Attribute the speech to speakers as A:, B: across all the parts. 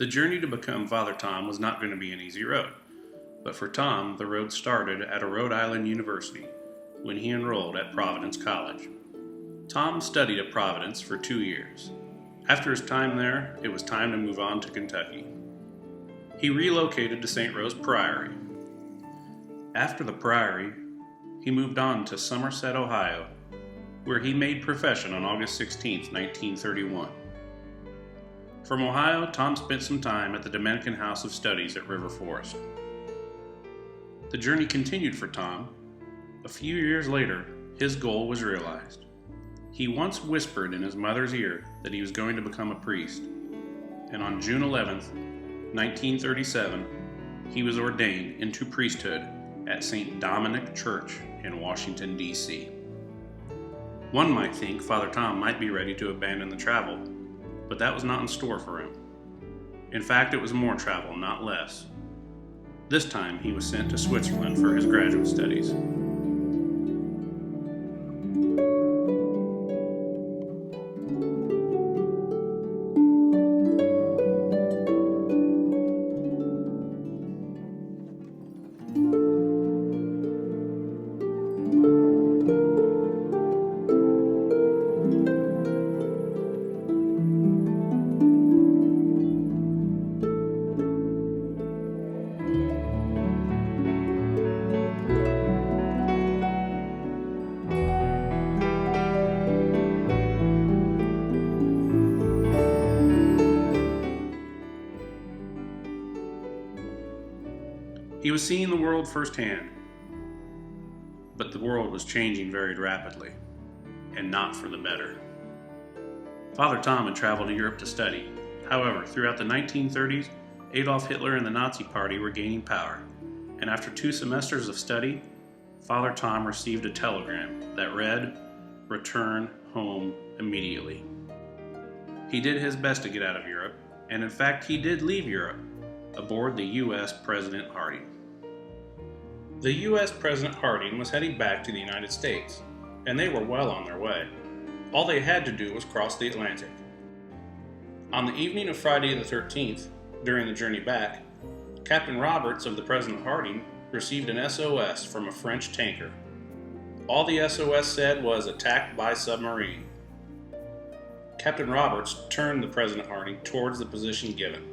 A: The journey to become Father Tom was not going to be an easy road, but for Tom, the road started at a Rhode Island university when he enrolled at Providence College. Tom studied at Providence for 2 years. After his time there, it was time to move on to Kentucky. He relocated to St. Rose Priory. After the Priory, he moved on to Somerset, Ohio, where he made profession on August 16, 1931. From Ohio, Tom spent some time at the Dominican House of Studies at River Forest. The journey continued for Tom. A few years later, his goal was realized. He once whispered in his mother's ear that he was going to become a priest, and on June 11, 1937, he was ordained into priesthood at St. Dominic Church in Washington, D.C. One might think Father Tom might be ready to abandon the travel, but that was not in store for him. In fact, it was more travel, not less. This time, he was sent to Switzerland for his graduate studies. He was seeing the world firsthand, but the world was changing very rapidly, and not for the better. Father Tom had traveled to Europe to study. However, throughout the 1930s, Adolf Hitler and the Nazi Party were gaining power, and after 2 semesters of study, Father Tom received a telegram that read, "Return home immediately." He did his best to get out of Europe, and in fact he did leave Europe, aboard the U.S. President Harding. The U.S. President Harding was heading back to the United States, and they were well on their way. All they had to do was cross the Atlantic. On the evening of Friday the 13th, during the journey back, Captain Roberts of the President Harding received an SOS from a French tanker. All the SOS said was attacked by submarine. Captain Roberts turned the President Harding towards the position given,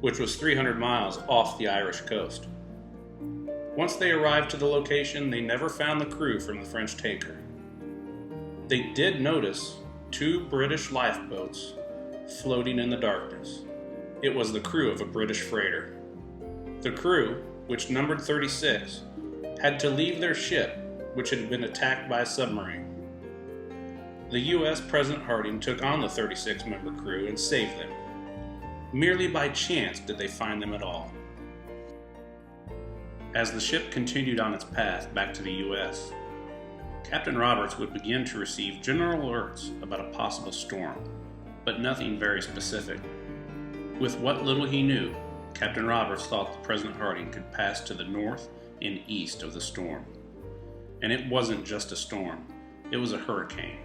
A: which was 300 miles off the Irish coast. Once they arrived to the location, they never found the crew from the French tanker. They did notice 2 British lifeboats floating in the darkness. It was the crew of a British freighter. The crew, which numbered 36, had to leave their ship, which had been attacked by a submarine. The U.S. President Harding took on the 36-member crew and saved them. Merely by chance did they find them at all. As the ship continued on its path back to the U.S., Captain Roberts would begin to receive general alerts about a possible storm, but nothing very specific. With what little he knew, Captain Roberts thought the President Harding could pass to the north and east of the storm. And it wasn't just a storm, it was a hurricane,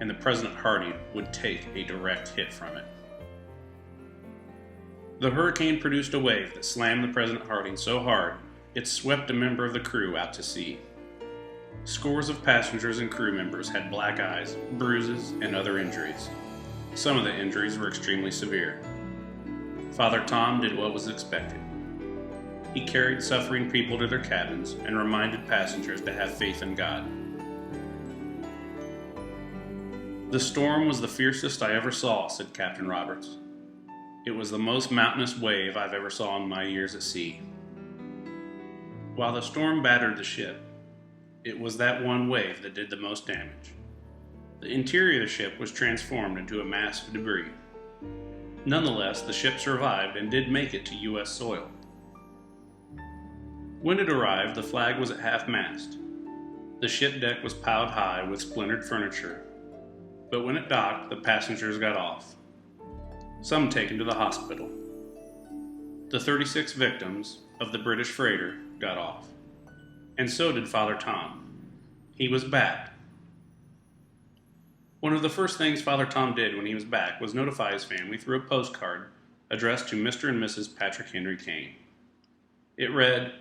A: and the President Harding would take a direct hit from it. The hurricane produced a wave that slammed the President Harding so hard it swept a member of the crew out to sea. Scores of passengers and crew members had black eyes, bruises, and other injuries. Some of the injuries were extremely severe. Father Tom did what was expected. He carried suffering people to their cabins and reminded passengers to have faith in God. "The storm was the fiercest I ever saw," said Captain Roberts. "It was the most mountainous wave I've ever saw in my years at sea." While the storm battered the ship, it was that one wave that did the most damage. The interior of the ship was transformed into a mass of debris. Nonetheless, the ship survived and did make it to U.S. soil. When it arrived, the flag was at half-mast. The ship deck was piled high with splintered furniture, but when it docked, the passengers got off, some taken to the hospital. The 36 victims of the British freighter got off, and so did Father Tom. He was back. One of the first things Father Tom did when he was back was notify his family through a postcard addressed to Mr. and Mrs. Patrick Henry Cain. It read,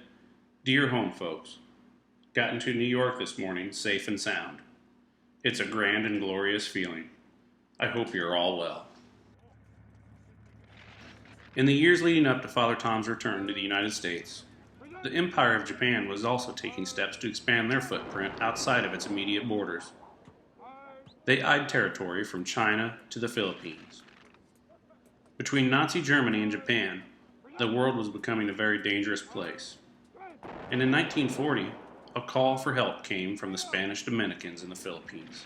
A: "Dear home folks, got into New York this morning safe and sound. It's a grand and glorious feeling. I hope you're all well." In the years leading up to Father Tom's return to the United States, the Empire of Japan was also taking steps to expand their footprint outside of its immediate borders. They eyed territory from China to the Philippines. Between Nazi Germany and Japan, the world was becoming a very dangerous place. And in 1940, a call for help came from the Spanish Dominicans in the Philippines.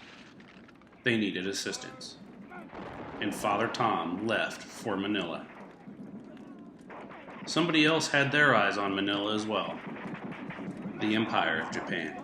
A: They needed assistance. And Father Tom left for Manila. Somebody else had their eyes on Manila as well: the Empire of Japan.